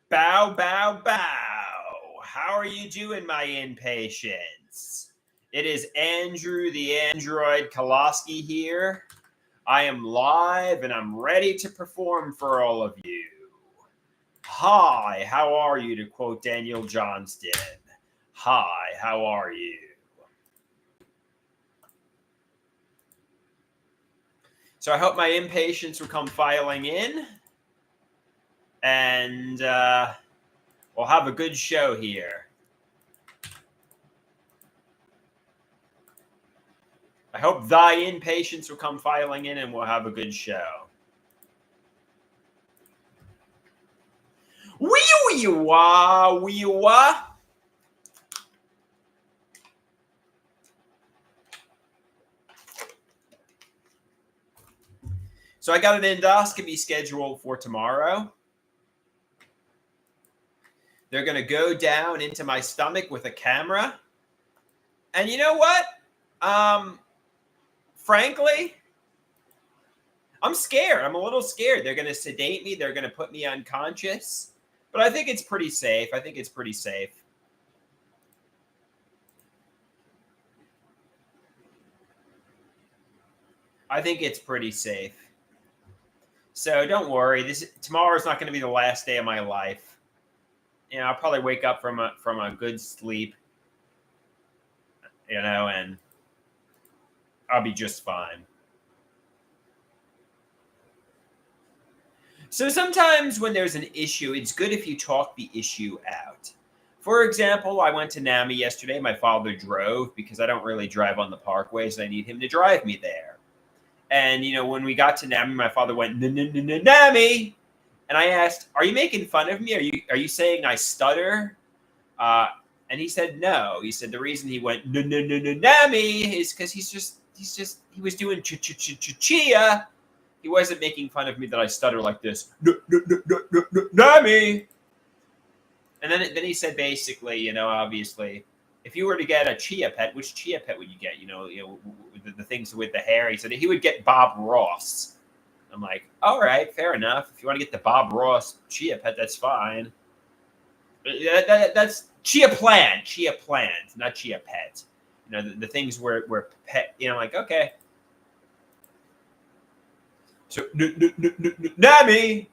Bow, bow, bow. How are you doing, my impatience? It is Andrew the Android Koloski here. I am live and I'm ready to perform for all of you. Hi, how are you, to quote Daniel Johnston? Hi, how are you? So I hope my impatience will come filing in. And we'll have a good show here. I hope thy impatience will come filing in and we'll have a good show. Wee-wee-wah, wee-wah. So I got an endoscopy scheduled for tomorrow. They're going to go down into my stomach with a camera. And you know what? Frankly, I'm scared. I'm a little scared. They're going to sedate me. They're going to put me unconscious. But I think it's pretty safe. I think it's pretty safe. I think it's pretty safe. So don't worry. Tomorrow's not going to be the last day of my life. You know, I'll probably wake up from a good sleep. You know, and I'll be just fine. So sometimes when there's an issue, it's good if you talk the issue out. For example, I went to NAMI yesterday. My father drove because I don't really drive on the parkways. I need him to drive me there. And, you know, when we got to NAMI, my father went, NAMI. And I asked, are you making fun of me? Are you saying I stutter? And he said, no. He said the reason he went, NAMI is because he was doing chia. He wasn't making fun of me that I stutter like this. NAMI. And then he said basically, you know, obviously, if you were to get a chia pet, which chia pet would you get? You know the things with the hair. He said he would get Bob Ross. I'm like, all right, fair enough. If you want to get the Bob Ross chia pet, that's fine. That's chia plant, not chia pet. You know, the things where pet. You know, like okay. So NAMI.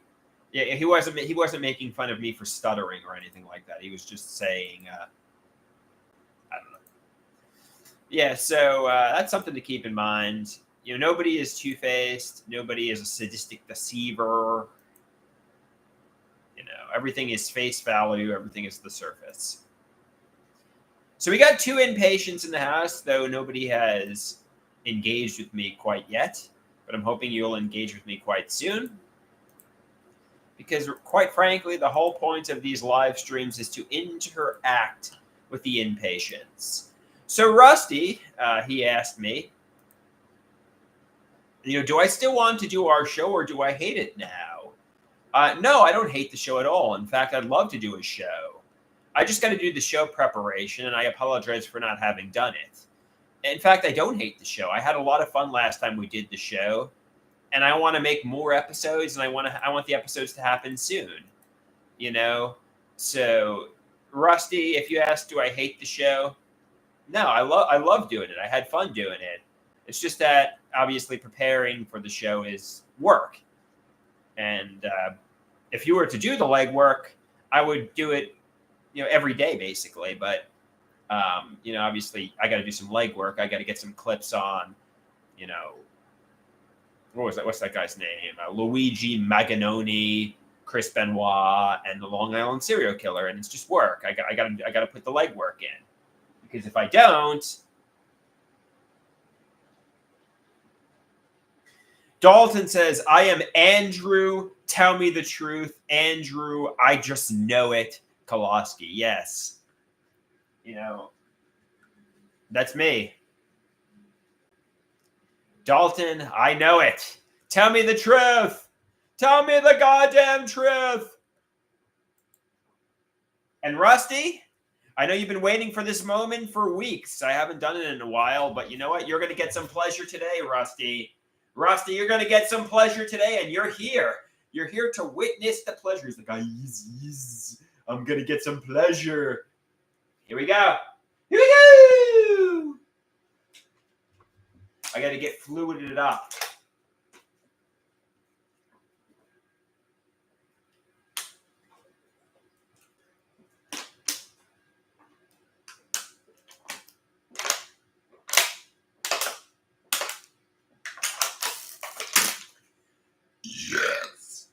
Yeah, he wasn't making fun of me for stuttering or anything like that. He was just saying, I don't know. Yeah, so that's something to keep in mind. You know, nobody is two-faced. Nobody is a sadistic deceiver. You know, everything is face value. Everything is the surface. So we got 2 inpatients in the house, though nobody has engaged with me quite yet. But I'm hoping you'll engage with me quite soon. Because quite frankly, the whole point of these live streams is to interact with the inpatients. So Rusty, he asked me, you know, do I still want to do our show or do I hate it now? No, I don't hate the show at all. In fact, I'd love to do a show. I just got to do the show preparation, and I apologize for not having done it. In fact, I don't hate the show. I had a lot of fun last time we did the show. And I want to make more episodes, and I want the episodes to happen soon, you know. So, Rusty, if you ask, do I hate the show? No, I love doing it. I had fun doing it. It's just that obviously preparing for the show is work, and if you were to do the legwork, I would do it, you know, every day basically. But you know, obviously, I got to do some legwork. I got to get some clips on, you know. What was that? What's that guy's name? Luigi Maganoni, Chris Benoit, and the Long Island serial killer. And it's just work. I got to put the legwork in, because if I don't, Dalton says, I am Andrew. Tell me the truth, Andrew. I just know it. Koloski. Yes. You know, that's me. Dalton, I know it. Tell me the truth. Tell me the goddamn truth. And Rusty, I know you've been waiting for this moment for weeks. I haven't done it in a while, but you know what? You're going to get some pleasure today, Rusty. Rusty, you're going to get some pleasure today, and you're here. You're here to witness the pleasures. The guy, yes, I'm gonna get some pleasure. Here we go. Here we go. I gotta get fluided up. Yes.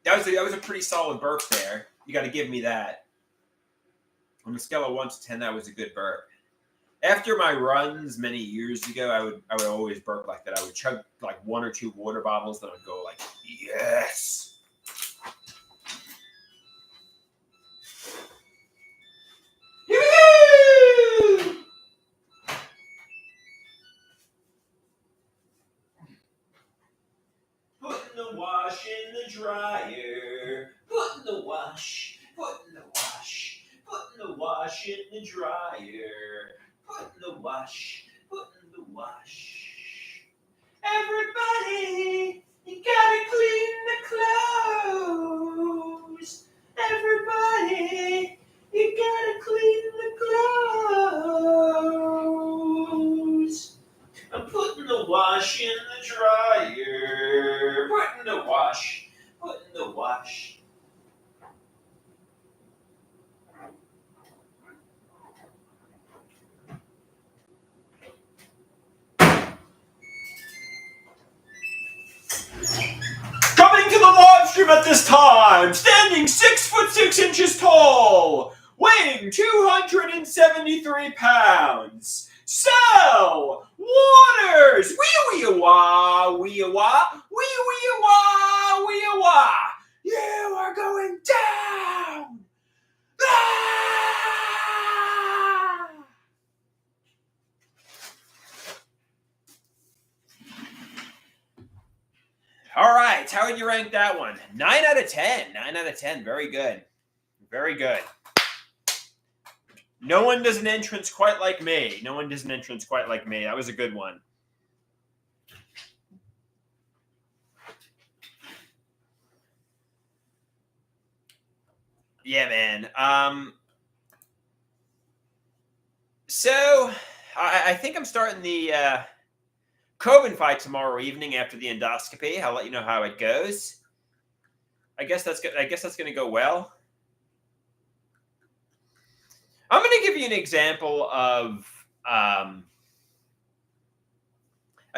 That was a pretty solid burp there. You got to give me that. On a scale of 1 to 10, that was a good burp. After my runs many years ago, I would always burp like that. I would chug like 1 or 2 water bottles, then I'd go like, yes. Here we go! Putting the wash in the dryer. Putting the wash. Putting the wash. Putting the wash in the dryer. Putting the wash. Putting the wash. Everybody, you gotta clean the clothes. Everybody, you gotta clean the clothes. I'm putting the wash in the dryer. Putting the wash. Putting the wash. Coming to the live stream at this time, standing 6'6" tall, weighing 273 pounds. Sal Waters, wee-wee-wah, wee-wah, wee-wee-wah, wee-wah. You are going down. Ah! All right, how would you rank that one? 9 out of 10. 9 out of 10. Very good. Very good. No one does an entrance quite like me. No one does an entrance quite like me. That was a good one. Yeah, man. So I think I'm starting the Coben fight tomorrow evening after the endoscopy. I'll let you know how it goes. I guess that's good. I guess that's going to go well. I'm going to give you an example of, I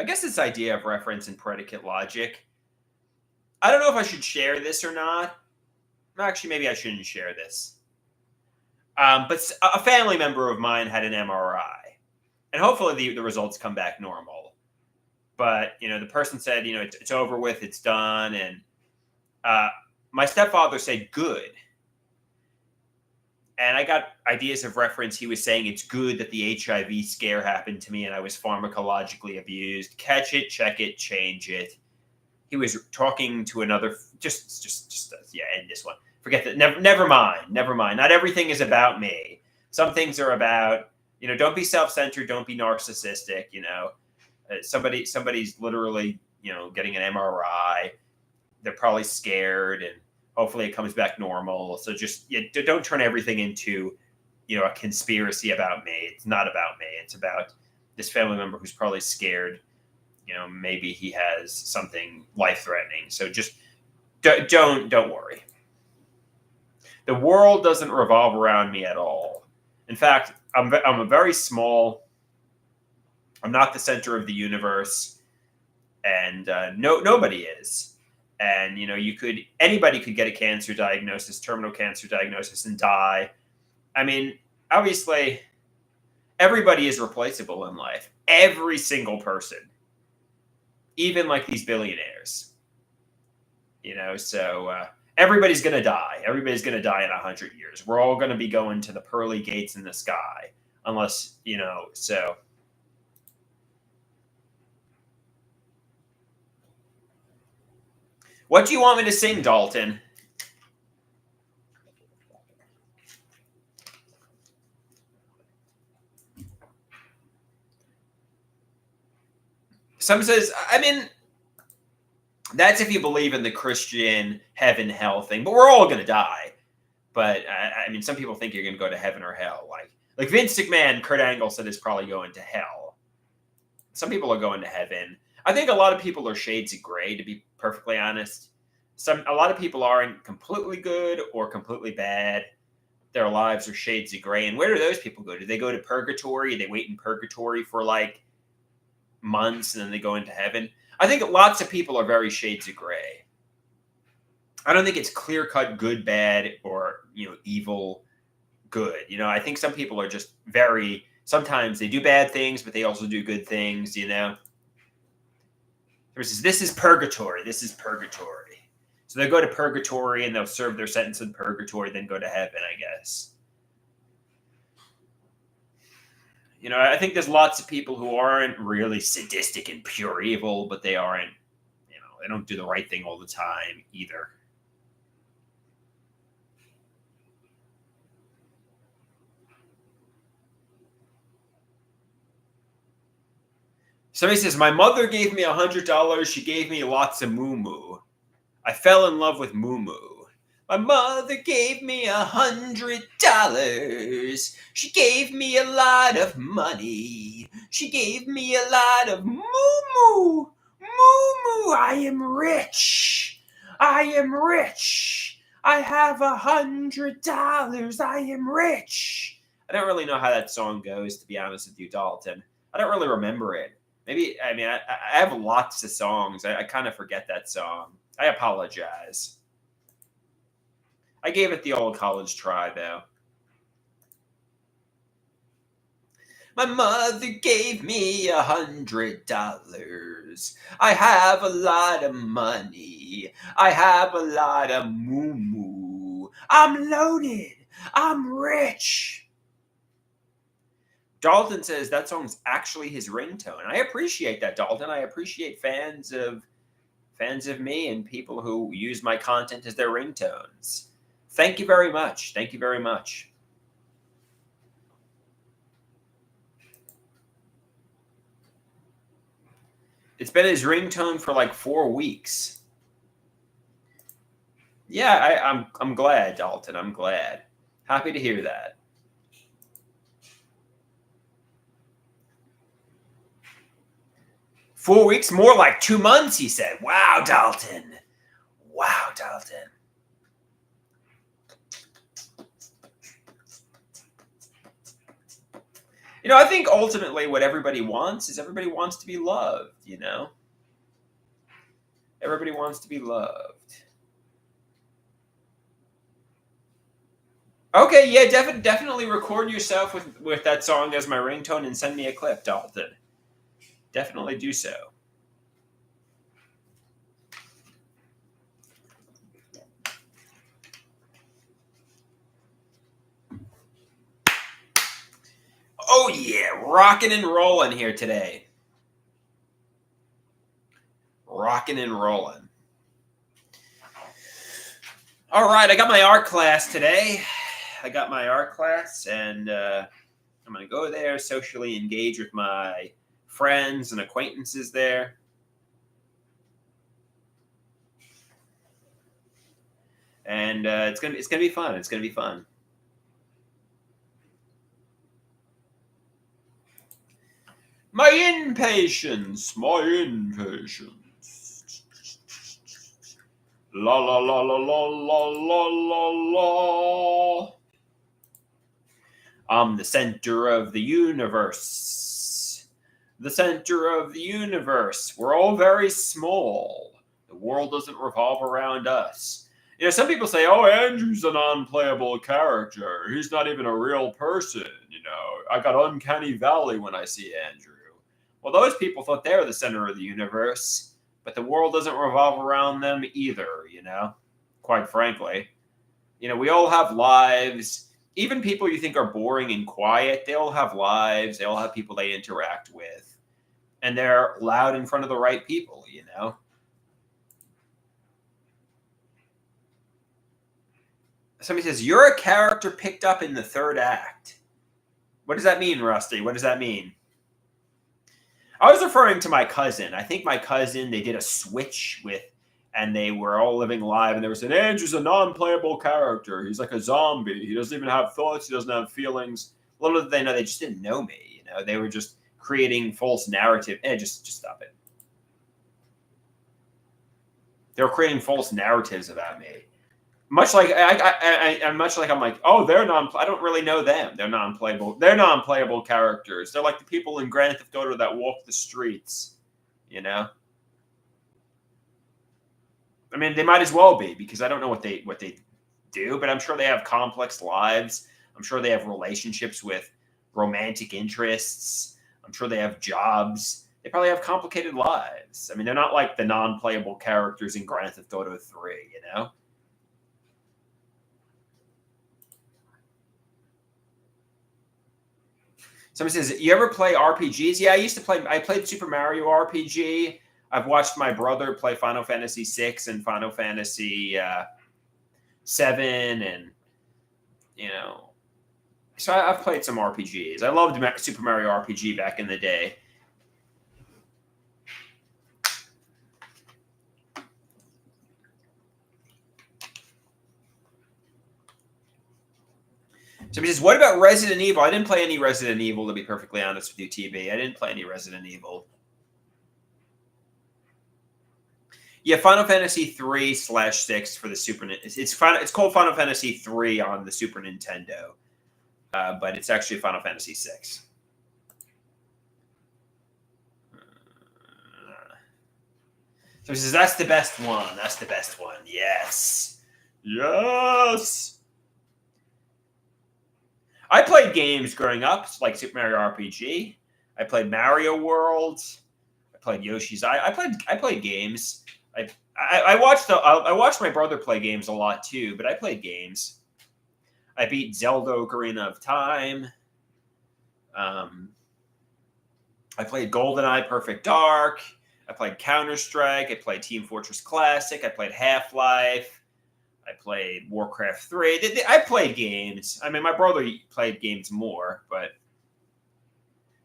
guess, this idea of reference and predicate logic. I don't know if I should share this or not. Actually, maybe I shouldn't share this. But a family member of mine had an MRI, and hopefully the results come back normal. But, the person said, it's over with, it's done. And my stepfather said, good. And I got ideas of reference. He was saying it's good that the HIV scare happened to me and I was pharmacologically abused. Catch it, check it, change it. He was talking to another, end this one. Forget that. Never mind. Not everything is about me. Some things are about, don't be self-centered, don't be narcissistic, Somebody's literally, getting an MRI. They're probably scared, and hopefully it comes back normal. So just don't turn everything into, a conspiracy about me. It's not about me. It's about this family member who's probably scared. Maybe he has something life-threatening. So just don't worry. The world doesn't revolve around me at all. In fact, I'm a very small. I'm not the center of the universe, and nobody is. And anybody could get a cancer diagnosis, terminal cancer diagnosis, and die. I mean, obviously, everybody is replaceable in life. Every single person, even like these billionaires. So everybody's gonna die. Everybody's gonna die in 100 years. We're all gonna be going to the pearly gates in the sky, unless so. What do you want me to sing, Dalton? Some says, That's if you believe in the Christian heaven hell thing. But we're all going to die. But I mean, some people think you're going to go to heaven or hell. Like Vince McMahon, Kurt Angle said is probably going to hell. Some people are going to heaven. I think a lot of people are shades of gray, to be perfectly honest. A lot of people aren't completely good or completely bad. Their lives are shades of gray. And where do those people go? Do they go to purgatory? They wait in purgatory for like months and then they go into heaven? I think lots of people are very shades of gray. I don't think it's clear cut good, bad, or evil, good. I think some people are just very. Sometimes they do bad things, but they also do good things. Versus this is purgatory. This is purgatory. So they'll go to purgatory and they'll serve their sentence in purgatory, then go to heaven, I guess. I think there's lots of people who aren't really sadistic and pure evil, but they aren't. They don't do the right thing all the time either. Somebody says, my mother gave me $100. She gave me lots of moo-moo. I fell in love with moo-moo. My mother gave me $100. She gave me a lot of money. She gave me a lot of moo-moo. Moo-moo. I am rich. I am rich. I have $100. I am rich. I don't really know how that song goes, to be honest with you, Dalton. I don't really remember it. Maybe, I have lots of songs. I kind of forget that song. I apologize. I gave it the old college try, though. My mother gave me $100. I have a lot of money. I have a lot of moo-moo. I'm loaded. I'm rich. Dalton says that song's actually his ringtone. I appreciate that, Dalton. I appreciate fans of me and people who use my content as their ringtones. Thank you very much. Thank you very much. It's been his ringtone for like 4 weeks. Yeah, I'm glad, Dalton. I'm glad. Happy to hear that. "4 weeks, more like 2 months," he said. Wow, Dalton. Wow, Dalton. I think ultimately what everybody wants is everybody wants to be loved, Everybody wants to be loved. Okay, yeah, definitely record yourself with that song as my ringtone and send me a clip, Dalton. Definitely do so. Oh yeah, rocking and rolling here today. Rocking and rolling. All right, I got my art class today. And I'm going to go there, socially engage with my friends and acquaintances there. And it's gonna be fun. It's gonna be fun. My impatience. La la la la la la la la la. I'm the center of the universe. The center of the universe. We're all very small. The world doesn't revolve around us. Some people say, oh, Andrew's an unplayable character. He's not even a real person. I got uncanny valley when I see Andrew. Well, those people thought they were the center of the universe, but the world doesn't revolve around them either, quite frankly. We all have lives. Even people you think are boring and quiet, they all have lives. They all have people they interact with. And they're loud in front of the right people, Somebody says, you're a character picked up in the third act. What does that mean, Rusty? What does that mean? I was referring to my cousin. I think my cousin, they did a switch with and they were all living live, and they were saying Andrew's a non-playable character. He's like a zombie. He doesn't even have thoughts. He doesn't have feelings. Little did they know, they just didn't know me. They were just creating false narrative. Just stop it. They were creating false narratives about me. Much like I'm like, oh, they're I don't really know them. They're non-playable. They're non-playable characters. They're like the people in Grand Theft Auto that walk the streets. I mean, they might as well be, because I don't know what they do, but I'm sure they have complex lives. I'm sure they have relationships with romantic interests. I'm sure they have jobs. They probably have complicated lives. I mean, they're not like the non-playable characters in Grand Theft Auto 3, Somebody says, you ever play RPGs? Yeah, I played Super Mario RPG. I've watched my brother play Final Fantasy VI and Final Fantasy VII, and, so I've played some RPGs. I loved Super Mario RPG back in the day. Somebody says, what about Resident Evil? I didn't play any Resident Evil, to be perfectly honest with you, TB. I didn't play any Resident Evil. Yeah, Final Fantasy 3/6 for the Super Nintendo. It's called Final Fantasy 3 on the Super Nintendo, but it's actually Final Fantasy 6. So he says, that's the best one. That's the best one. Yes. Yes. I played games growing up, like Super Mario RPG. I played Mario World. I played Yoshi's Island. I played games. I watched my brother play games a lot too, but I played games. I beat Zelda Ocarina of Time. I played GoldenEye Perfect Dark. I played Counter-Strike. I played Team Fortress Classic. I played Half-Life. I played Warcraft 3. I played games. I mean, my brother played games more, but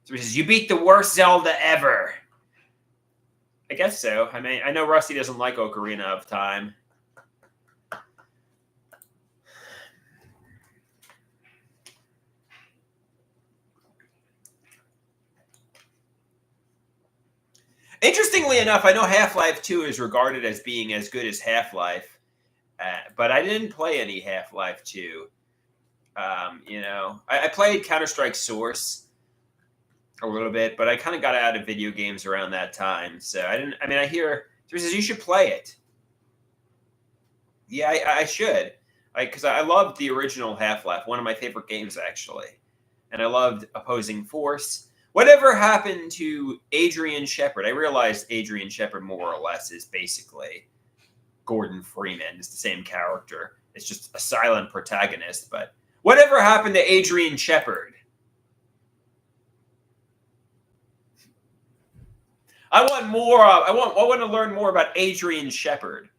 so he says, you beat the worst Zelda ever. I guess so. I mean, I know Rusty doesn't like Ocarina of Time. Interestingly enough, I know Half-Life 2 is regarded as being as good as Half-Life, but I didn't play any Half-Life 2. I played Counter-Strike Source a little bit, but I kind of got out of video games around that time. So I didn't. I mean, I hear he says you should play it. Yeah, I should, because I loved the original Half-Life, one of my favorite games actually, and I loved Opposing Force. Whatever happened to Adrian Shepard? I realized Adrian Shepard more or less is basically Gordon Freeman. It's the same character. It's just a silent protagonist. But whatever happened to Adrian Shepard? I want more. I want to learn more about Adrian Shepard.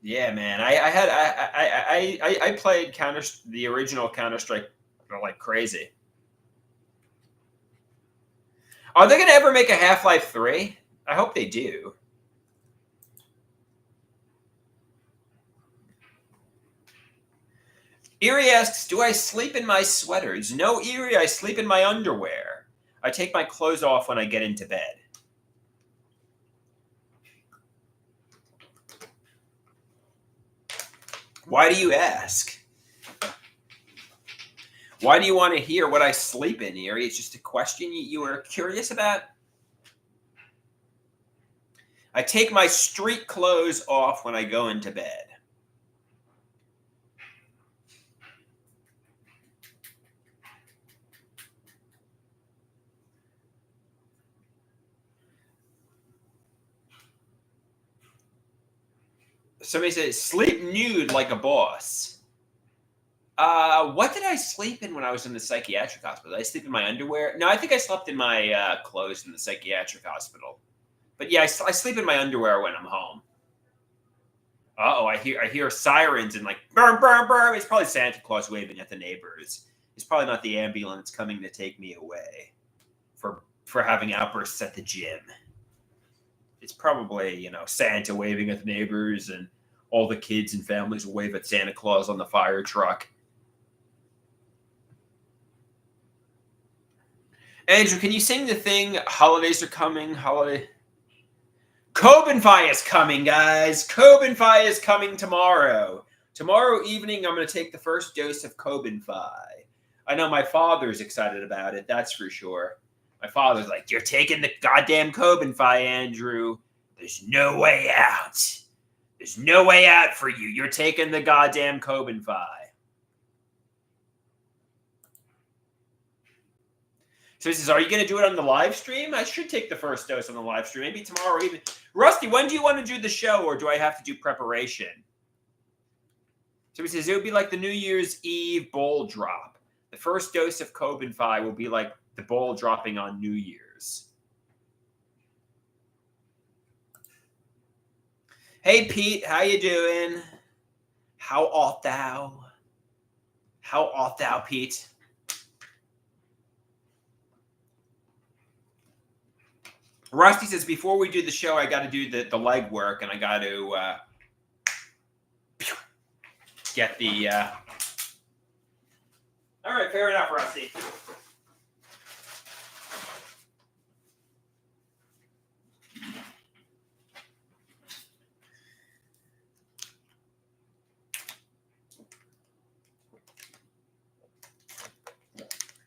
Yeah, man. I played the original Counter-Strike like crazy. Are they going to ever make a Half-Life 3? I hope they do. Erie asks, do I sleep in my sweaters? No, Erie, I sleep in my underwear. I take my clothes off when I get into bed. Why do you ask? Why do you want to hear what I sleep in, Erie? It's just a question you were curious about? I take my street clothes off when I go into bed. Somebody says, sleep nude like a boss. What did I sleep in when I was in the psychiatric hospital? Did I sleep in my underwear? No, I think I slept in my clothes in the psychiatric hospital. But yeah, I sleep in my underwear when I'm home. Oh, I hear sirens and like burn, burn, burn. It's probably Santa Claus waving at the neighbors. It's probably not the ambulance coming to take me away for having outbursts at the gym. It's probably, Santa waving at the neighbors and all the kids and families will wave at Santa Claus on the fire truck. Andrew, can you sing the thing? Holidays are coming. Cobenfy is coming, guys. Cobenfy is coming tomorrow. Tomorrow evening, I'm going to take the first dose of Cobenfy. I know my father's excited about it. That's for sure. My father's like, "You're taking the goddamn Cobenfy, Andrew. There's no way out. There's no way out for you. You're taking the goddamn Cobenfy." So he says, "Are you going to do it on the live stream? I should take the first dose on the live stream. Maybe tomorrow even." Rusty, when do you want to do the show, or do I have to do preparation? So he says, it would be like the New Year's Eve bowl drop. The first dose of Cobenfy will be like the bowl dropping on New Year's. Hey, Pete, how you doing? How art thou? How art thou, Pete? Rusty says, before we do the show, I got to do the leg work, and I got to get the... All right, fair enough, Rusty.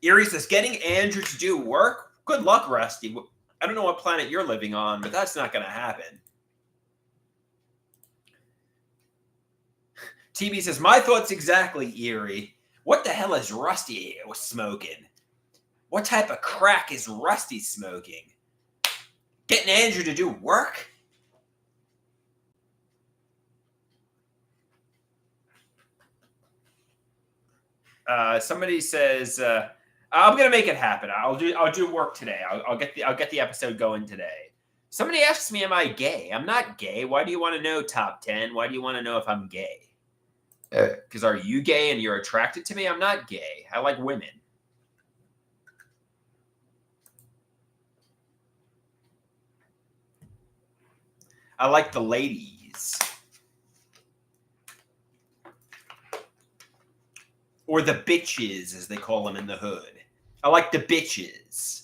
Erie says, getting Andrew to do work? Good luck, Rusty. I don't know what planet you're living on, but that's not going to happen. TB says, my thoughts exactly, Erie. What the hell is Rusty smoking? What type of crack is Rusty smoking? Getting Andrew to do work? Somebody says, I'm gonna make it happen. I'll do work today. I'll get the episode going today. Somebody asks me, am I gay? I'm not gay. Why do you want to know, Top 10? Why do you want to know if I'm gay? Because are you gay and you're attracted to me? I'm not gay. I like women. I like the ladies. Or the bitches, as they call them in the hood. I like the bitches.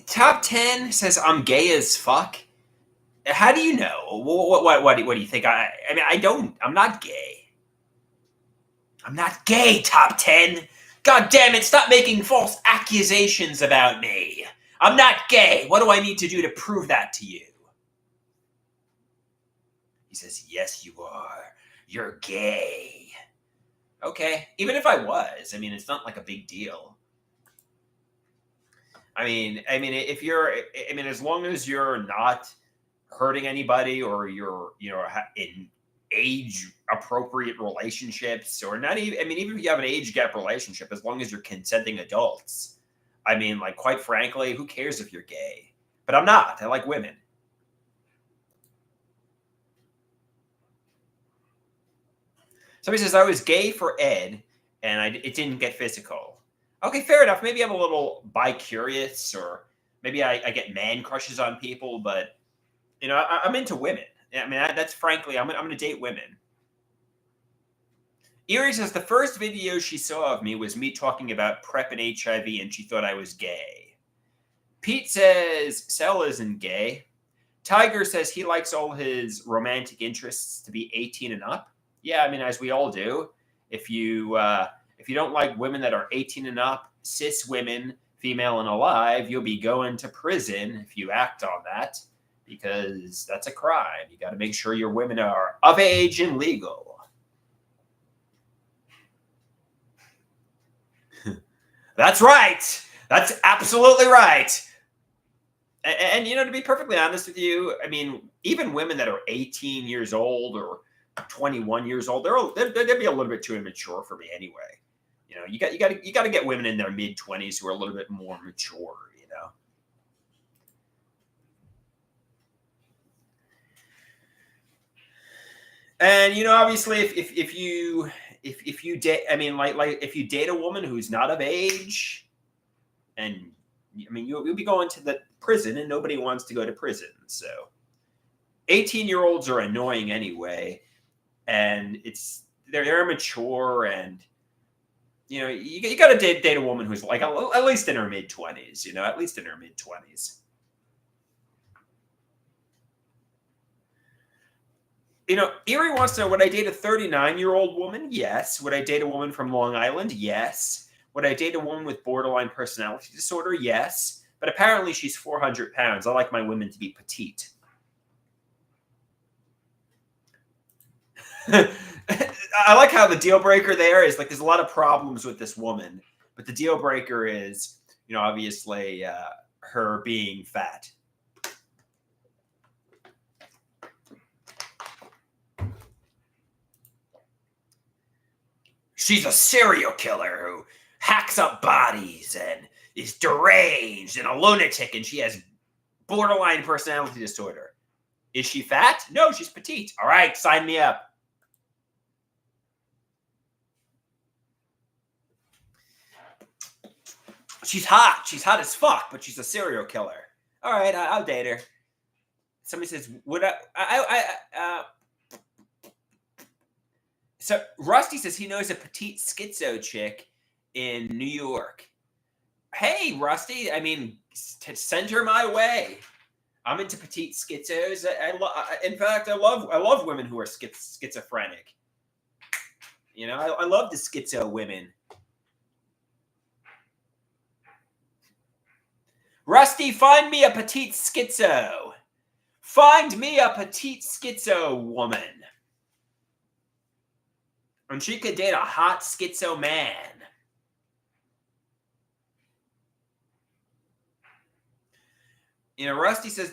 Top 10 says I'm gay as fuck. How do you know? What do you think? I mean, I'm not gay. I'm not gay, Top 10. God damn it, stop making false accusations about me. I'm not gay. What do I need to do to prove that to you? He says, yes, you are. You're gay. Okay, even if I was, I mean, it's not like a big deal. I mean, as long as you're not hurting anybody or you're, in age appropriate relationships or not even, even if you have an age gap relationship, as long as you're consenting adults, like, quite frankly, who cares if you're gay? But I'm not. I like women. Somebody says I was gay for Ed and it didn't get physical. Okay, fair enough. Maybe I'm a little bi-curious, or maybe I get man crushes on people, but I'm into women. That's frankly, I'm going to date women. Erie says the first video she saw of me was me talking about PrEP and HIV, and she thought I was gay. Pete says Sel isn't gay. Tiger says he likes all his romantic interests to be 18 and up. Yeah, as we all do. If you don't like women that are 18 and up, cis women, female and alive, you'll be going to prison if you act on that, because that's a crime. You got to make sure your women are of age and legal. That's right. That's absolutely right. And, to be perfectly honest with you, I mean, even women that are 18 years old or 21 years old, they'd be a little bit too immature for me anyway. You got to get women in their mid-20s who are a little bit more mature. And obviously, if you date, I mean, like if you date a woman who's not of age, and I mean, you'll be going to the prison, and nobody wants to go to prison. So 18-year-olds are annoying anyway, and they're immature, and you got to date a woman who's like at least in her mid-20s. At least in her mid-20s. Erie wants to know, would I date a 39-year-old woman? Yes. Would I date a woman from Long Island? Yes. Would I date a woman with borderline personality disorder? Yes. But apparently she's 400 pounds. I like my women to be petite. I like how the deal breaker there is like there's a lot of problems with this woman, but the deal breaker is, obviously her being fat. She's a serial killer who hacks up bodies and is deranged and a lunatic, and she has borderline personality disorder. Is she fat? No, she's petite. All right, sign me up. She's hot. She's hot as fuck, but she's a serial killer. All right, I'll date her. Somebody says, would So Rusty says he knows a petite schizo chick in New York. Hey, Rusty, I mean, send her my way. I'm into petite schizos. In fact, I love women who are schizophrenic. I love the schizo women. Rusty, find me a petite schizo. Find me a petite schizo woman. And she could date a hot schizo man. Rusty says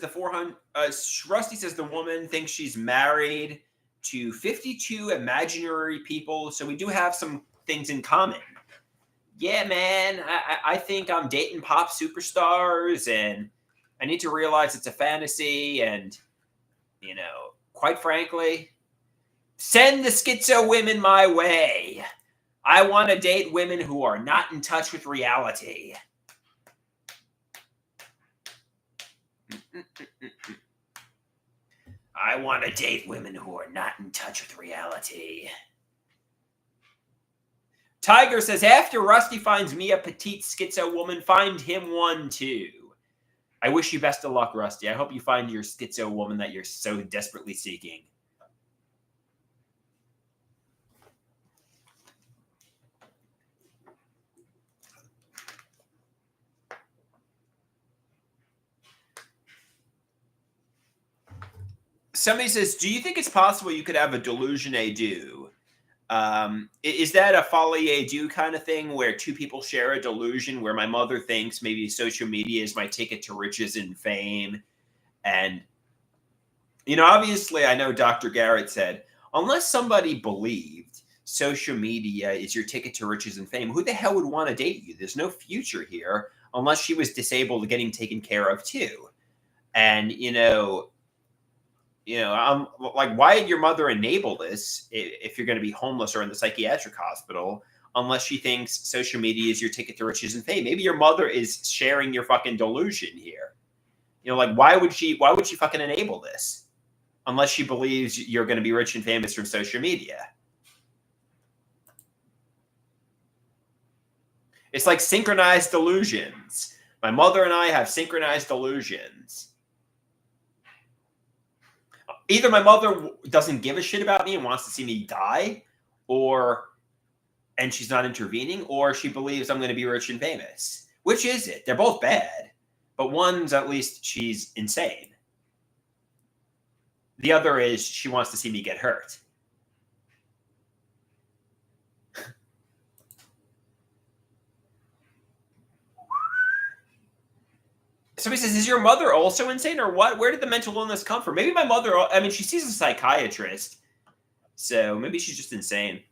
Rusty says the woman thinks she's married to 52 imaginary people, so we do have some things in common. Yeah, man, I think I'm dating pop superstars, and I need to realize it's a fantasy, and, quite frankly, send the schizo women my way. I want to date women who are not in touch with reality. I want to date women who are not in touch with reality. Tiger says, after Rusty finds me a petite schizo woman, find him one too. I wish you best of luck, Rusty. I hope you find your schizo woman that you're so desperately seeking. Somebody says, do you think it's possible you could have a delusion à deux? Is that a folie à deux kind of thing where two people share a delusion, where my mother thinks maybe social media is my ticket to riches and fame? And, obviously I know Dr. Garrett said, unless somebody believed social media is your ticket to riches and fame, who the hell would want to date you? There's no future here unless she was disabled getting taken care of too. And, I'm like, why did your mother enable this if you're going to be homeless or in the psychiatric hospital, unless she thinks social media is your ticket to riches and fame? Maybe your mother is sharing your fucking delusion here. Why would she fucking enable this unless she believes you're going to be rich and famous from social media? It's like synchronized delusions. My mother and I have synchronized delusions. Either my mother doesn't give a shit about me and wants to see me die, and she's not intervening, or she believes I'm going to be rich and famous. Which is it? They're both bad, but one's at least she's insane. The other is she wants to see me get hurt. Somebody says, is your mother also insane or what? Where did the mental illness come from? Maybe my mother, I mean, she sees a psychiatrist, so maybe she's just insane.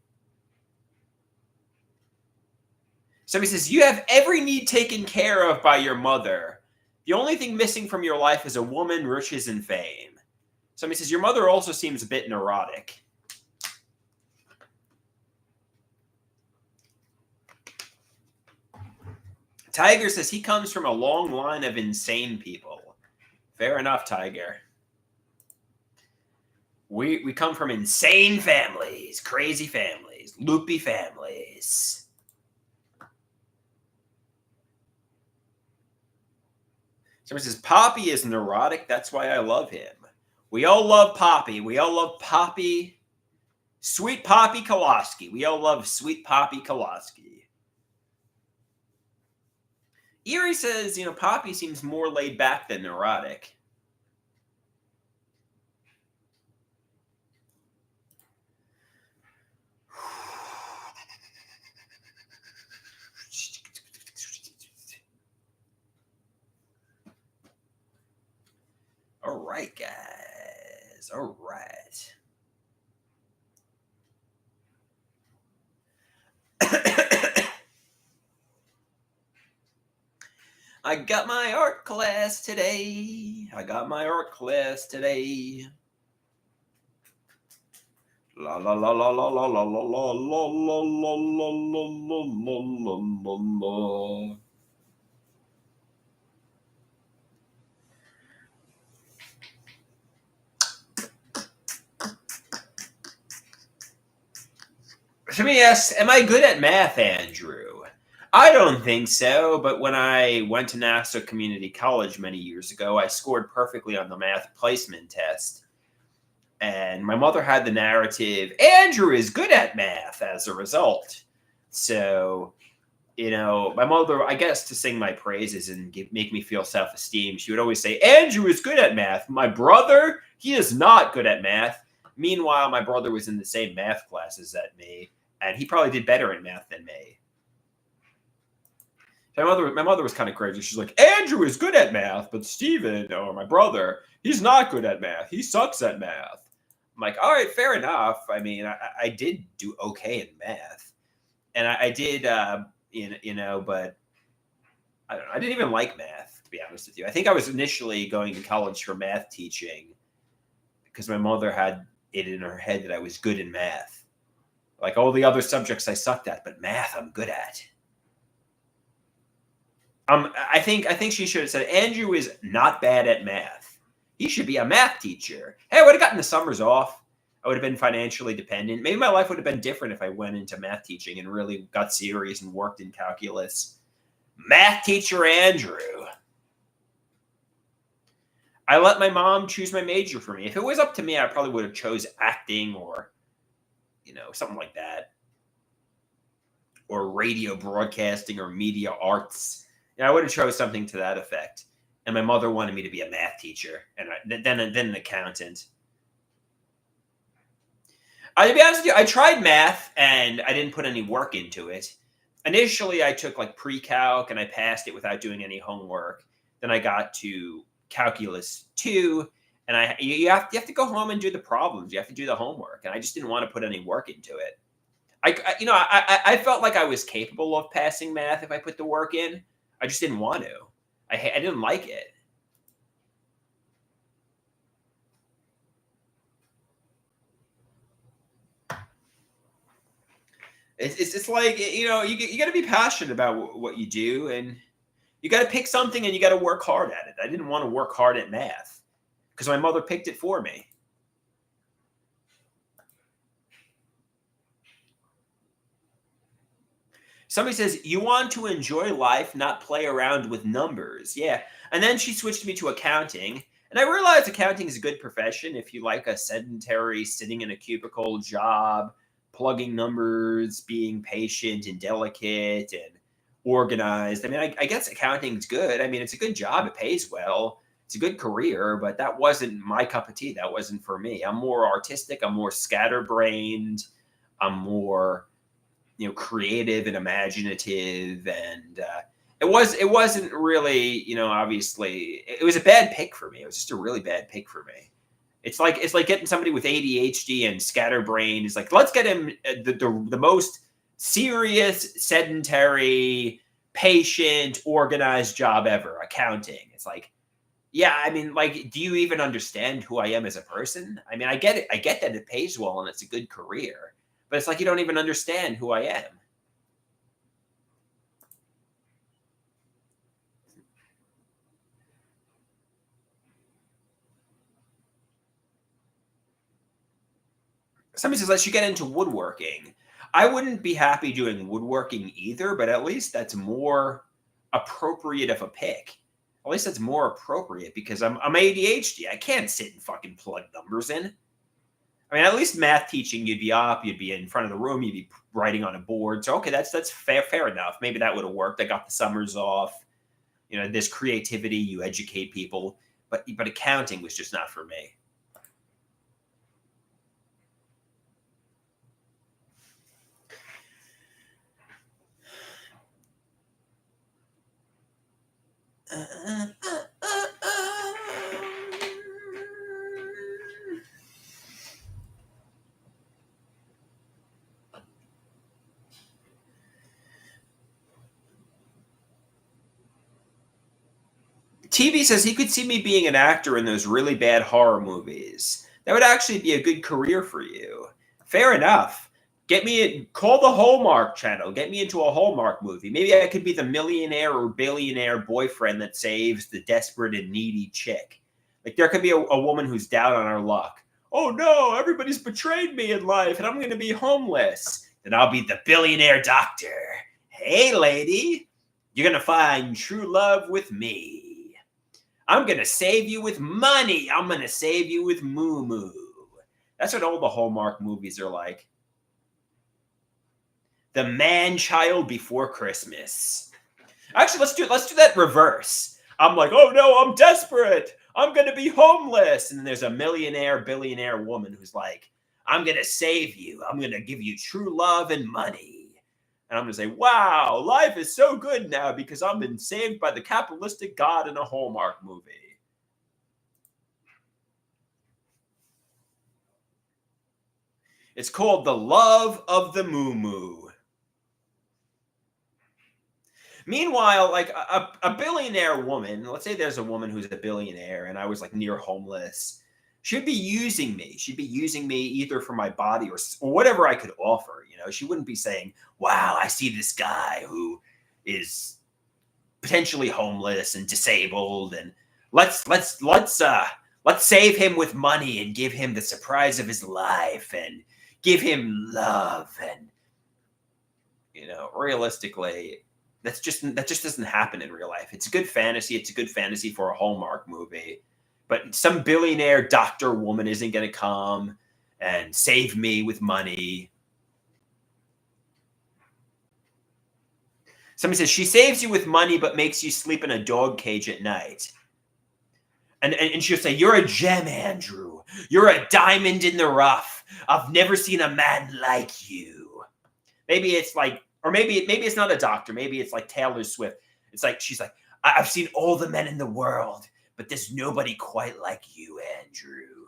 Somebody says, you have every need taken care of by your mother. The only thing missing from your life is a woman, riches, and fame. Somebody says, your mother also seems a bit neurotic. Tiger says he comes from a long line of insane people. Fair enough, Tiger. We come from insane families, crazy families, loopy families. Somebody says, Poppy is neurotic. That's why I love him. We all love Poppy. We all love Poppy. Sweet Poppy Kowalski. We all love Sweet Poppy Kowalski. Erie says, Poppy seems more laid back than neurotic. All right, guys. All right. I got my art class today. La la la la la la la la la la la la la la. Let me ask, am I good at math, Andrew? I don't think so, but when I went to Nassau Community College many years ago, I scored perfectly on the math placement test. And my mother had the narrative, Andrew is good at math as a result. So, my mother, I guess to sing my praises and make me feel self-esteem, she would always say, Andrew is good at math. My brother, he is not good at math. Meanwhile, my brother was in the same math classes as me, and he probably did better in math than me. My mother was kind of crazy. She's like, Andrew is good at math, but Steven, or my brother, he's not good at math. He sucks at math. I'm like, all right, fair enough. I mean, I did do okay in math. And I did, but I don't know. I didn't even like math, to be honest with you. I think I was initially going to college for math teaching because my mother had it in her head that I was good in math. Like all the other subjects I sucked at, but math I'm good at. I think she should have said, Andrew is not bad at math. He should be a math teacher. Hey, I would have gotten the summers off. I would have been financially dependent. Maybe my life would have been different if I went into math teaching and really got serious and worked in calculus. Math teacher Andrew. I let my mom choose my major for me. If it was up to me, I probably would have chose acting or, something like that. Or radio broadcasting or media arts. I would have chose something to that effect. And my mother wanted me to be a math teacher and then an accountant. To be honest with you, I tried math and I didn't put any work into it. Initially, I took like pre-calc and I passed it without doing any homework. Then I got to calculus 2 and you have to go home and do the problems. You have to do the homework. And I just didn't want to put any work into it. I felt like I was capable of passing math if I put the work in. I just didn't want to. I didn't like it. It's like, you got to be passionate about what you do, and you got to pick something and you got to work hard at it. I didn't want to work hard at math because my mother picked it for me. Somebody says, you want to enjoy life, not play around with numbers. Yeah. And then she switched me to accounting. And I realized accounting is a good profession if you like a sedentary, sitting in a cubicle job, plugging numbers, being patient and delicate, and organized. I mean, I guess accounting's good. I mean, it's a good job. It pays well. It's a good career, but that wasn't my cup of tea. That wasn't for me. I'm more artistic. I'm more scatterbrained. I'm more, creative and imaginative. And it wasn't really, obviously, it was a bad pick for me. It was just a really bad pick for me. It's like getting somebody with ADHD and scatterbrain. Is like, let's get him the most serious, sedentary, patient, organized job ever, accounting. It's like, yeah, I mean, like, do you even understand who I am as a person? I mean, I get it. I get that it pays well and it's a good career, but it's like you don't even understand who I am. Somebody says, let's you get into woodworking. I wouldn't be happy doing woodworking either, but at least that's more appropriate of a pick. At least that's more appropriate because I'm ADHD. I can't sit and fucking plug numbers in. I mean, at least math teaching, you'd be up, you'd be in front of the room, you'd be writing on a board. So okay, that's fair enough. Maybe that would have worked. I got the summers off. This creativity, you educate people, but accounting was just not for me. TV says he could see me being an actor in those really bad horror movies. That would actually be a good career for you. Fair enough. Call the Hallmark Channel. Get me into a Hallmark movie. Maybe I could be the millionaire or billionaire boyfriend that saves the desperate and needy chick. Like there could be a woman who's down on her luck. Oh no, everybody's betrayed me in life and I'm going to be homeless. Then I'll be the billionaire doctor. Hey lady, you're going to find true love with me. I'm going to save you with money. I'm going to save you with moo moo. That's what all the Hallmark movies are like. The Man-Child Before Christmas. Actually, let's do that reverse. I'm like, oh no, I'm desperate. I'm going to be homeless. And then there's a billionaire woman who's like, I'm going to save you. I'm going to give you true love and money. And I'm going to say, wow, life is so good now because I've been saved by the capitalistic God in a Hallmark movie. It's called The Love of the Moo Moo. Meanwhile, like a billionaire woman, let's say there's a woman who's a billionaire and I was like near homeless. She'd be using me. She'd be using me either for my body or whatever I could offer. She wouldn't be saying, wow, I see this guy who is potentially homeless and disabled and let's save him with money and give him the surprise of his life and give him love. And realistically, that just doesn't happen in real life. It's a good fantasy. It's a good fantasy for a Hallmark movie. But some billionaire doctor woman isn't going to come and save me with money. Somebody says, she saves you with money but makes you sleep in a dog cage at night. And she'll say, you're a gem, Andrew. You're a diamond in the rough. I've never seen a man like you. Maybe it's like, or maybe it's not a doctor. Maybe it's like Taylor Swift. It's like, she's like, I've seen all the men in the world, but there's nobody quite like you, Andrew.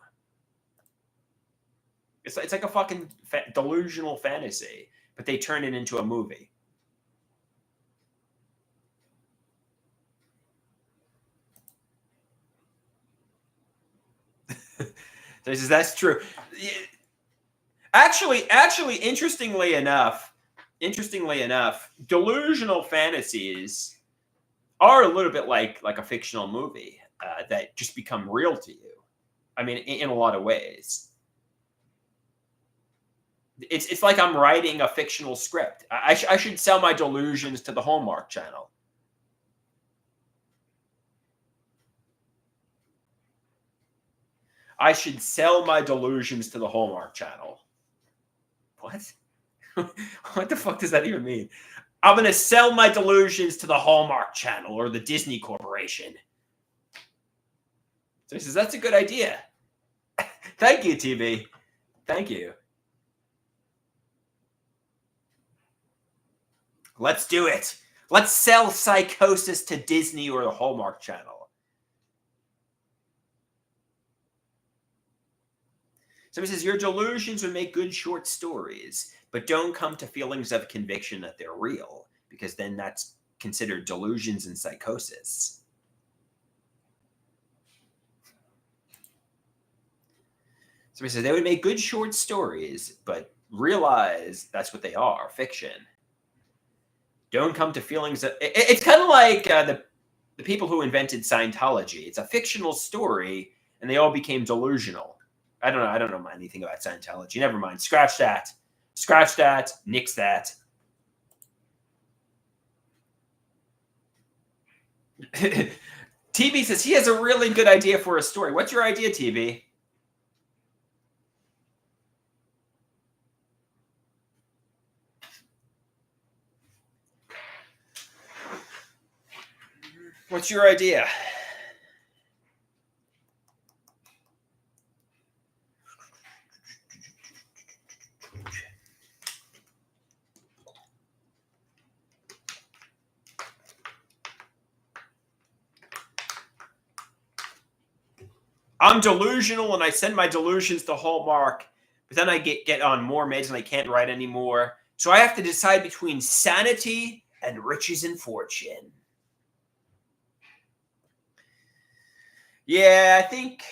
It's like a fucking delusional fantasy, but they turn it into a movie. That's true. Actually, interestingly enough, delusional fantasies are a little bit like a fictional movie that just become real to you. I mean, in a lot of ways. It's like I'm writing a fictional script. I should sell my delusions to the Hallmark Channel. I should sell my delusions to the Hallmark Channel. What? What the fuck does that even mean? I'm going to sell my delusions to the Hallmark Channel or the Disney Corporation. So he says, that's a good idea. Thank you, TV. Thank you. Let's do it. Let's sell Psychosis to Disney or the Hallmark Channel. So he says, your delusions would make good short stories, but don't come to feelings of conviction that they're real, because then that's considered delusions and psychosis. So he says, they would make good short stories, but realize that's what they are, fiction. Don't come to feelings of... It's kind of like the people who invented Scientology. It's a fictional story, and they all became delusional. I don't know anything about Scientology. Never mind. Scratch that. Scratch that. Nix that. TV says he has a really good idea for a story. What's your idea, TV? What's your idea? I'm delusional and I send my delusions to Hallmark, but then I get on more meds and I can't write anymore. So I have to decide between sanity and riches and fortune. Yeah, I think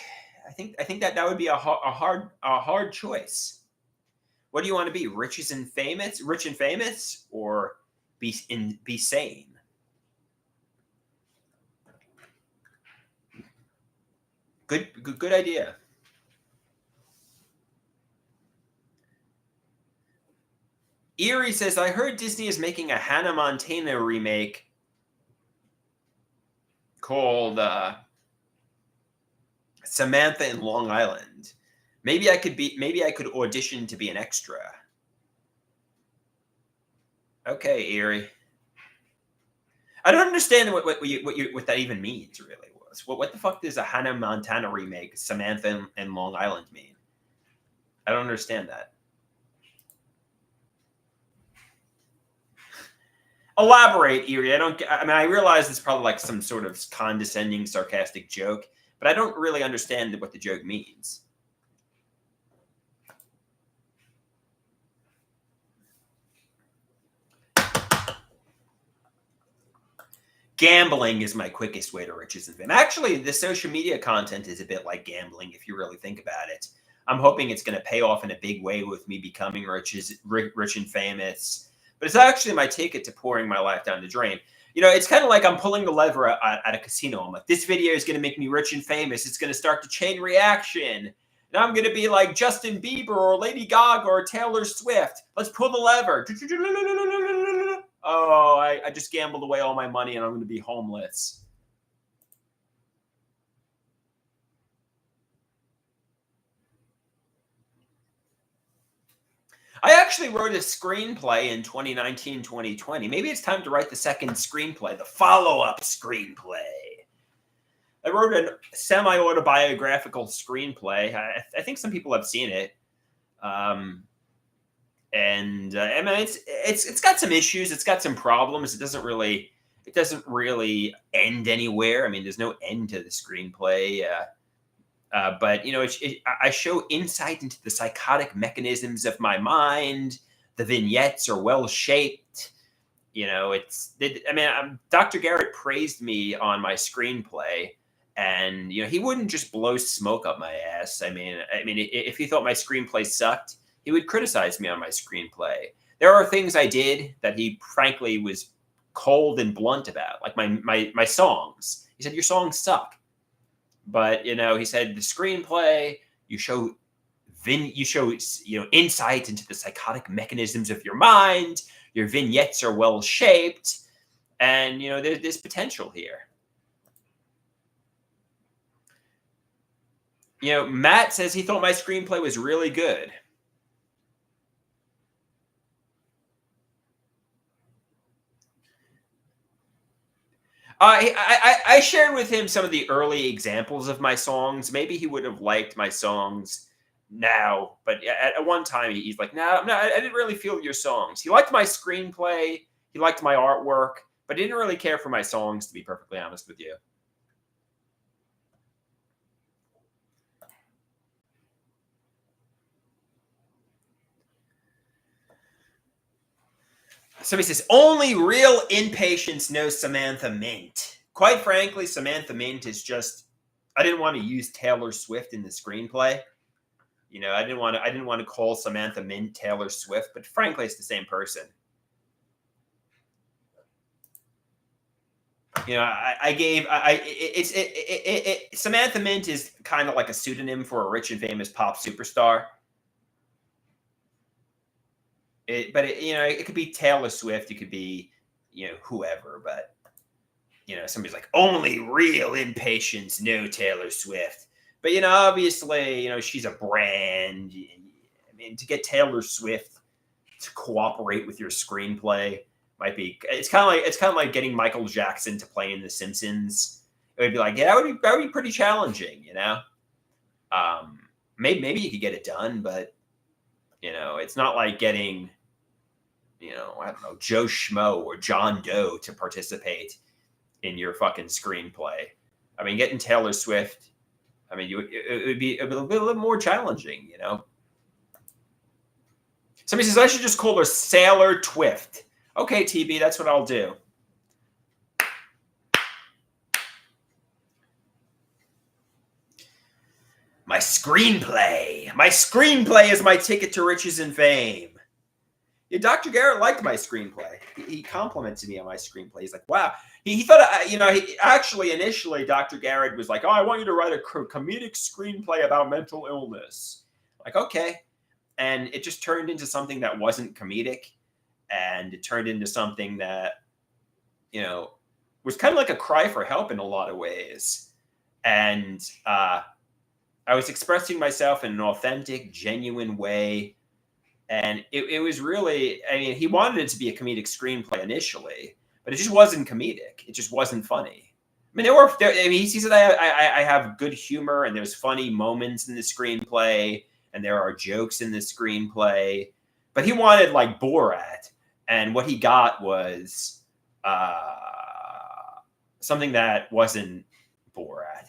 that would be a hard choice. What do you want to be? Rich and famous, or be sane? Good idea. Erie says, I heard Disney is making a Hannah Montana remake called Samantha in Long Island. Maybe I could audition to be an extra. Okay, Erie. I don't understand what that even means, really. What the fuck does a Hannah Montana remake, Samantha in Long Island, mean? I don't understand that. Elaborate, Erie. I realize it's probably like some sort of condescending, sarcastic joke, but I don't really understand what the joke means. Gambling is my quickest way to riches and fame. Actually, the social media content is a bit like gambling if you really think about it. I'm hoping it's going to pay off in a big way with me becoming rich and famous. But it's actually my ticket to pouring my life down the drain. You know, it's kind of like I'm pulling the lever at a casino. I'm like, this video is going to make me rich and famous. It's going to start the chain reaction. And I'm going to be like Justin Bieber or Lady Gaga or Taylor Swift. Let's pull the lever. Oh, I just gambled away all my money and I'm going to be homeless. I actually wrote a screenplay in 2019, 2020. Maybe it's time to write the second screenplay, the follow-up screenplay. I wrote a semi-autobiographical screenplay. I think some people have seen it. I mean, it's got some issues. It's got some problems. It doesn't really end anywhere. I mean, there's no end to the screenplay. But you know, I show insight into the psychotic mechanisms of my mind. The vignettes are well shaped. You know, Dr. Garrett praised me on my screenplay, and you know, he wouldn't just blow smoke up my ass. I mean, if he thought my screenplay sucked, he would criticize me on my screenplay. There are things I did that he frankly was cold and blunt about, like my songs. He said, your songs suck. But you know, he said the screenplay, you show insight into the psychotic mechanisms of your mind. Your vignettes are well shaped, and you know there's potential here. You know, Matt says he thought my screenplay was really good. I shared with him some of the early examples of my songs. Maybe he would have liked my songs now, but at one time he's like, "No, no, I didn't really feel your songs." He liked my screenplay, he liked my artwork, but he didn't really care for my songs, to be perfectly honest with you. Somebody says, only real impatience knows Samantha Mint. Quite frankly, Samantha Mint is just, I didn't want to use Taylor Swift in the screenplay. I didn't want to call Samantha Mint Taylor Swift, but frankly, it's the same person. Samantha Mint is kind of like a pseudonym for a rich and famous pop superstar. It could be Taylor Swift, it could be, whoever, but somebody's like, only real impatience, no Taylor Swift. But obviously, she's a brand. I mean, to get Taylor Swift to cooperate with your screenplay might be. It's kind of like getting Michael Jackson to play in The Simpsons. It would be like, yeah, that would be pretty challenging, maybe you could get it done, but it's not like getting, I don't know, Joe Schmo or John Doe to participate in your fucking screenplay. I mean, getting Taylor Swift, I mean, it would be a little more challenging, Somebody says, I should just call her Sailor Twift. Okay, TB, that's what I'll do. My screenplay. My screenplay is my ticket to riches and fame. Yeah, Dr. Garrett liked my screenplay. He complimented me on my screenplay. He's like, wow. He thought, initially, Dr. Garrett was like, oh, I want you to write a comedic screenplay about mental illness. Like, okay. And it just turned into something that wasn't comedic. And it turned into something that, was kind of like a cry for help in a lot of ways. And I was expressing myself in an authentic, genuine way. And it was really, I mean, he wanted it to be a comedic screenplay initially, but it just wasn't comedic. It just wasn't funny. I mean, he said I have good humor and there's funny moments in the screenplay and there are jokes in the screenplay, but he wanted like Borat. And what he got was something that wasn't Borat.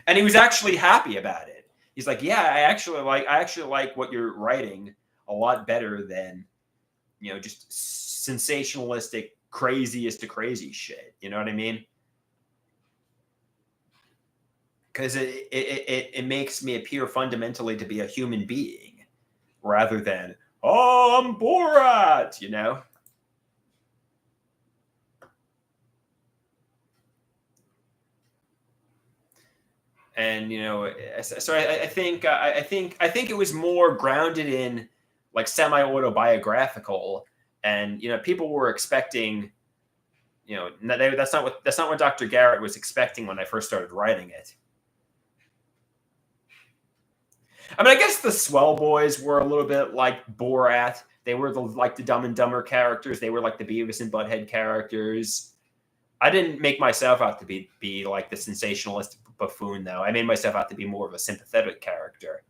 And he was actually happy about it. He's like, yeah, I actually like what you're writing a lot better than, just sensationalistic, craziest to crazy shit. You know what I mean? Because it makes me appear fundamentally to be a human being rather than, oh, I'm Borat, And so I think it was more grounded in like semi-autobiographical, and people were expecting, that's not what Dr. Garrett was expecting when I first started writing it. I mean, I guess the Swell Boys were a little bit like Borat. They were the Dumb and Dumber characters. They were like the Beavis and Butthead characters. I didn't make myself out to be like the sensationalist buffoon, though. I made myself out to be more of a sympathetic character.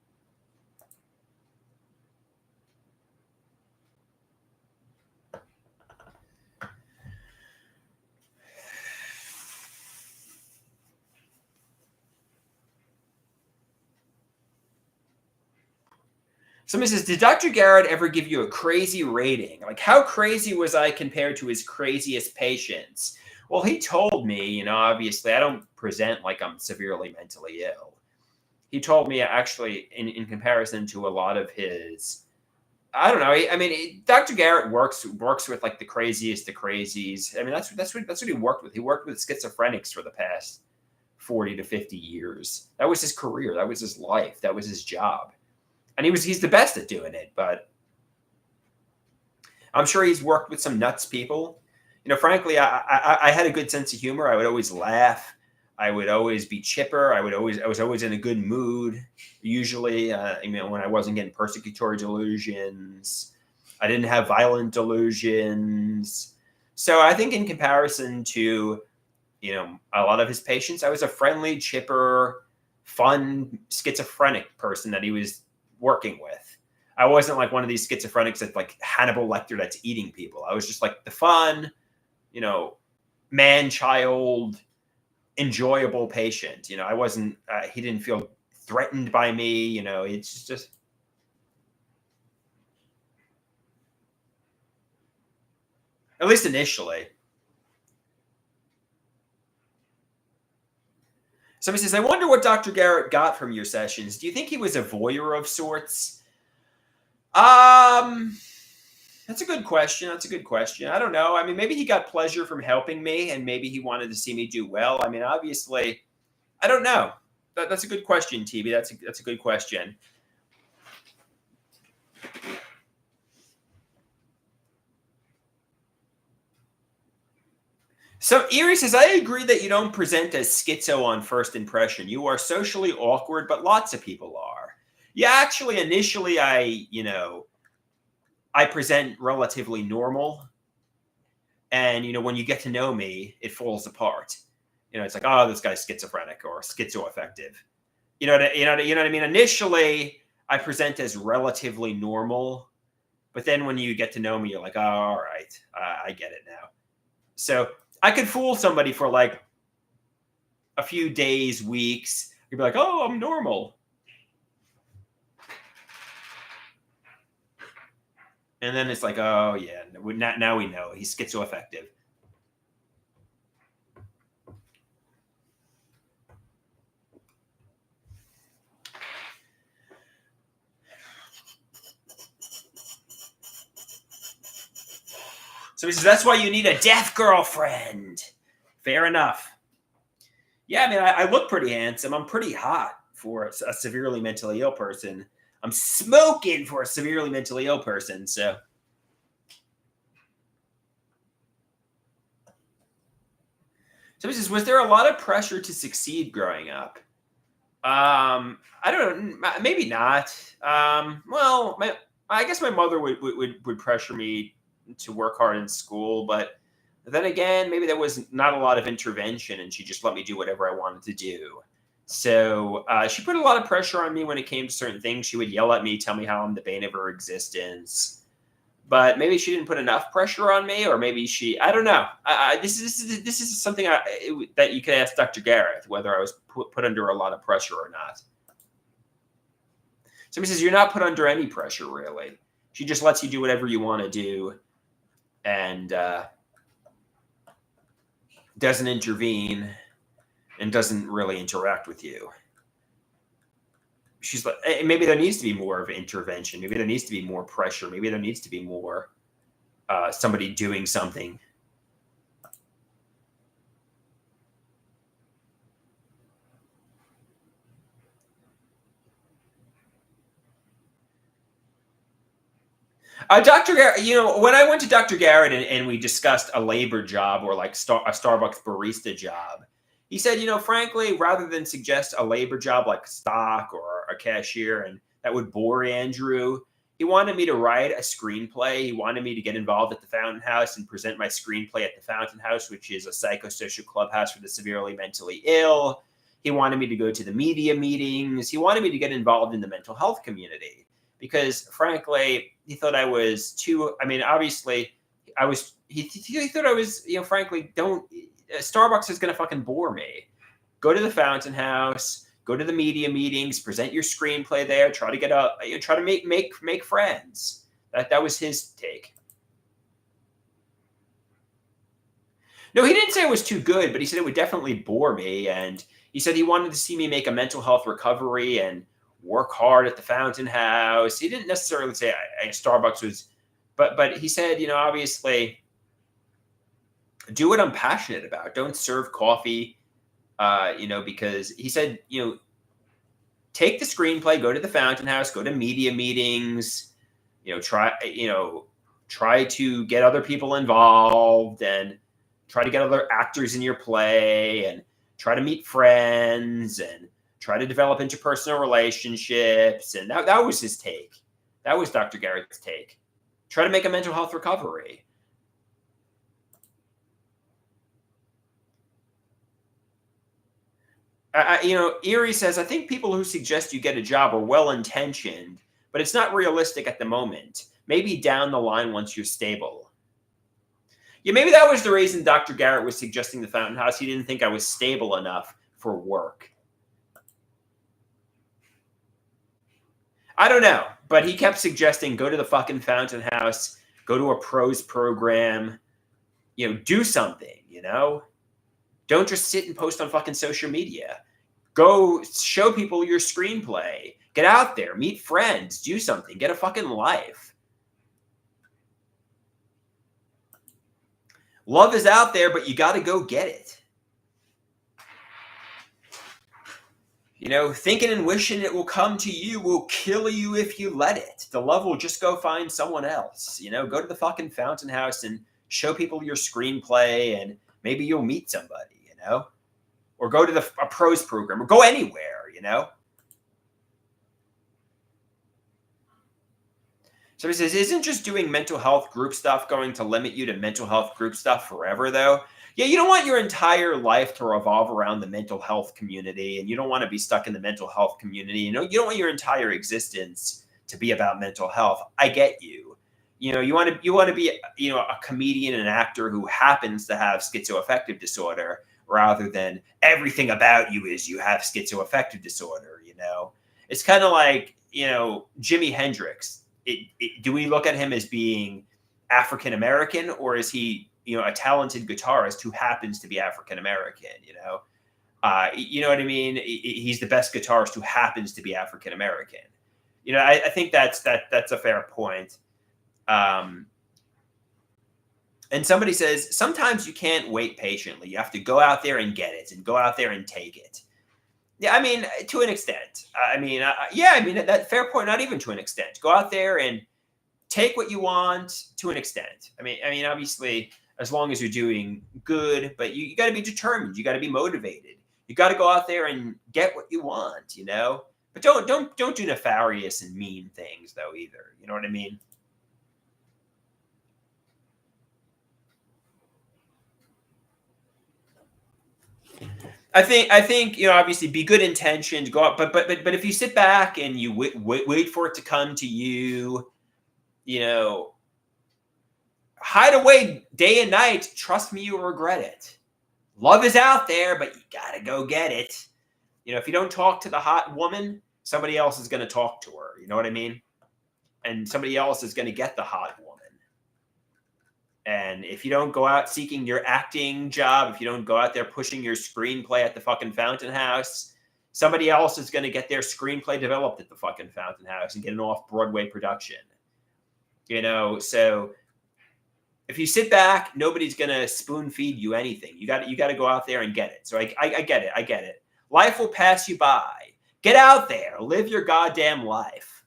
Somebody says, did Dr. Garrett ever give you a crazy rating? Like, how crazy was I compared to his craziest patients? Well, he told me, obviously I don't present like I'm severely mentally ill. He told me actually in comparison to a lot of his, I don't know. I mean, Dr. Garrett works with like the craziest, the crazies. I mean, that's what he worked with. He worked with schizophrenics for the past 40 to 50 years. That was his career. That was his life. That was his job. And he's the best at doing it, but I'm sure he's worked with some nuts people. Frankly, I had a good sense of humor. I would always laugh. I would always be chipper. I was always in a good mood. Usually, when I wasn't getting persecutory delusions, I didn't have violent delusions. So I think in comparison to, a lot of his patients, I was a friendly, chipper, fun, schizophrenic person that he was working with. I wasn't like one of these schizophrenics that's like Hannibal Lecter that's eating people. I was just like the fun, man child, enjoyable patient. I wasn't, he didn't feel threatened by me. It's just, at least initially. Somebody says, I wonder what Dr. Garrett got from your sessions. Do you think he was a voyeur of sorts? That's a good question. I don't know. I mean, maybe he got pleasure from helping me, and maybe he wanted to see me do well. I mean, obviously, I don't know. That's a good question, TB. That's a good question. So Erie says, I agree that you don't present as schizo on first impression. You are socially awkward, but lots of people are. Yeah, actually, initially, I present relatively normal. And, when you get to know me, it falls apart. It's like, oh, this guy's schizophrenic or schizoaffective. You know what I mean? Initially, I present as relatively normal. But then when you get to know me, you're like, oh, all right, I get it now. So I could fool somebody for like a few days, weeks. You'd be like, oh, I'm normal. And then it's like, oh, yeah, now we know he's schizoaffective. So he says, that's why you need a deaf girlfriend. Fair enough. Yeah, I mean, I look pretty handsome. I'm pretty hot for a severely mentally ill person. I'm smoking for a severely mentally ill person. So he says, was there a lot of pressure to succeed growing up? I don't know. Maybe not. Well, I guess my mother would pressure me to work hard in school, but then again, maybe there was not a lot of intervention, and she just let me do whatever I wanted to do. So she put a lot of pressure on me when it came to certain things. She would yell at me, tell me how I'm the bane of her existence. But maybe she didn't put enough pressure on me, or maybe I don't know. This is something that you could ask Dr. Garrett, whether I was put under a lot of pressure or not. Somebody says, you're not put under any pressure, really. She just lets you do whatever you want to do and doesn't intervene and doesn't really interact with you. She's like, maybe there needs to be more of intervention. Maybe there needs to be more pressure. Maybe there needs to be more somebody doing something. Dr. Garrett, when I went to Dr. Garrett and we discussed a labor job or like a Starbucks barista job, he said, frankly, rather than suggest a labor job like stock or a cashier, and that would bore Andrew, he wanted me to write a screenplay. He wanted me to get involved at the Fountain House and present my screenplay at the Fountain House, which is a psychosocial clubhouse for the severely mentally ill. He wanted me to go to the media meetings. He wanted me to get involved in the mental health community because, frankly, he thought I was too. I mean, obviously, I was. He thought I was. Frankly, Starbucks is going to fucking bore me. Go to the Fountain House. Go to the media meetings. Present your screenplay there. Try to make friends. That was his take. No, he didn't say it was too good, but he said it would definitely bore me, and he said he wanted to see me make a mental health recovery and work hard at the Fountain House. He didn't necessarily say Starbucks was, but he said, obviously, do what I'm passionate about. Don't serve coffee, because he said, take the screenplay, go to the Fountain House, go to media meetings, try to get other people involved and try to get other actors in your play and try to meet friends and try to develop interpersonal relationships. And that was his take. That was Dr. Garrett's take. Try to make a mental health recovery. Erie says, I think people who suggest you get a job are well-intentioned, but it's not realistic at the moment. Maybe down the line once you're stable. Yeah, maybe that was the reason Dr. Garrett was suggesting the Fountain House. He didn't think I was stable enough for work. I don't know, but he kept suggesting go to the fucking Fountain House, go to a prose program, do something, Don't just sit and post on fucking social media. Go show people your screenplay. Get out there, meet friends, do something, get a fucking life. Love is out there, but you got to go get it. Thinking and wishing it will come to you will kill you if you let it. The love will just go find someone else. Go to the fucking Fountain House and show people your screenplay, and maybe you'll meet somebody, or go to a prose program, or go anywhere, So he says, isn't just doing mental health group stuff going to limit you to mental health group stuff forever, though? Yeah, you don't want your entire life to revolve around the mental health community, and you don't want to be stuck in the mental health community. You don't want your entire existence to be about mental health. I get you. You want to be, a comedian, an actor who happens to have schizoaffective disorder, rather than everything about you is you have schizoaffective disorder. It's kind of like, Jimi Hendrix. Do we look at him as being African American, or is he, a talented guitarist who happens to be African American? You know what I mean? He's the best guitarist who happens to be African American. I think that's a fair point. And somebody says sometimes you can't wait patiently. You have to go out there and get it, and go out there and take it. Yeah, I mean, to an extent. That fair point. Not even to an extent. Go out there and take what you want to an extent. I mean, obviously, as long as you're doing good, but you got to be determined. You got to be motivated. You got to go out there and get what you want. But don't do nefarious and mean things though either. You know what I mean? I think obviously be good intentioned, go out, but if you sit back and you wait for it to come to you, hide away day and night. Trust me, you'll regret it. Love is out there, but you gotta go get it. If you don't talk to the hot woman, somebody else is going to talk to her. You know what I mean? And somebody else is going to get the hot woman. And if you don't go out seeking your acting job, if you don't go out there pushing your screenplay at the fucking Fountain House, somebody else is going to get their screenplay developed at the fucking Fountain House and get an off-Broadway production. So if you sit back, nobody's going to spoon feed you anything. You got to go out there and get it. So I get it. I get it. Life will pass you by. Get out there. Live your goddamn life.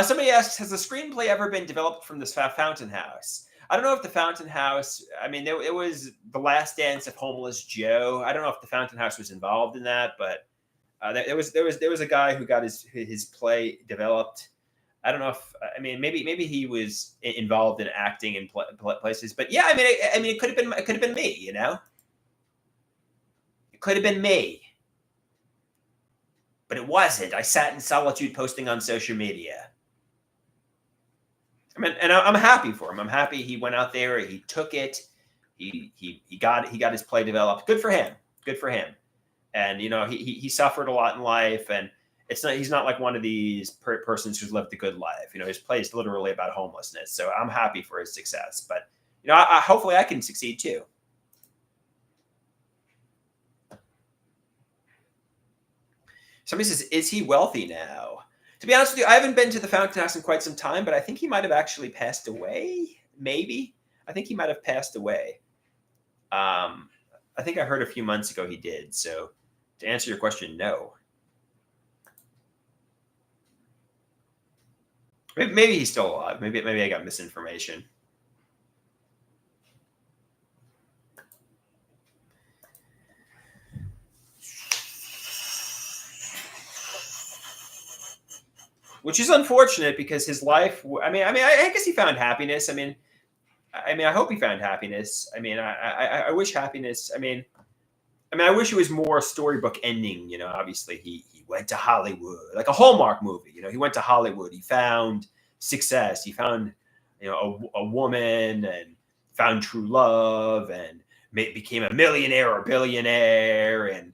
Somebody asks, has the screenplay ever been developed from this Fountain House? I don't know if the Fountain House, it was The Last Dance of Homeless Joe. I don't know if the Fountain House was involved in that, but there was a guy who got his play developed. I don't know if, maybe he was involved in acting in places, but yeah, it could have been me, It could have been me. But it wasn't. I sat in solitude posting on social media. And I'm happy for him. I'm happy he went out there. He took it. He got his play developed. Good for him. Good for him. And he suffered a lot in life, and he's not like one of these persons who's lived a good life. His play is literally about homelessness. So I'm happy for his success. But hopefully I can succeed too. Somebody says, is he wealthy now? To be honest with you, I haven't been to the Fountain House in quite some time, but I think he might have actually passed away. Maybe. I think he might have passed away. I think I heard a few months ago he did. So to answer your question, no. Maybe he's still alive. Maybe I got misinformation. which is unfortunate because his life. I guess he found happiness. I hope he found happiness. I wish happiness. I wish it was more storybook ending. Obviously he went to Hollywood, like a Hallmark movie. He went to Hollywood. He found success. He found, a woman and found true love and became a millionaire or billionaire. And,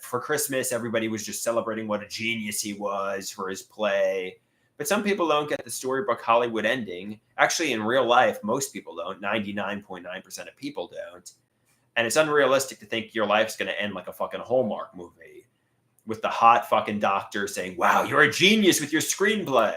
for Christmas, everybody was just celebrating what a genius he was for his play. But some people don't get the storybook Hollywood ending. Actually, in real life, most people don't. 99.9% of people don't. And it's unrealistic to think your life's going to end like a fucking Hallmark movie with the hot fucking doctor saying, wow, you're a genius with your screenplay.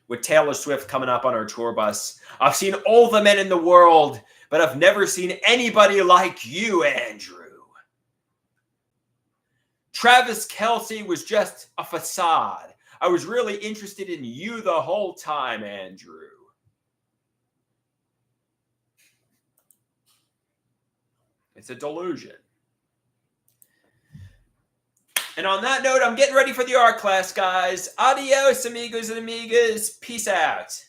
With Taylor Swift coming up on our tour bus, I've seen all the men in the world, but I've never seen anybody like you, Andrew. Travis Kelce was just a facade. I was really interested in you the whole time, Andrew. It's a delusion. And on that note, I'm getting ready for the art class, guys. Adios, amigos and amigas. Peace out.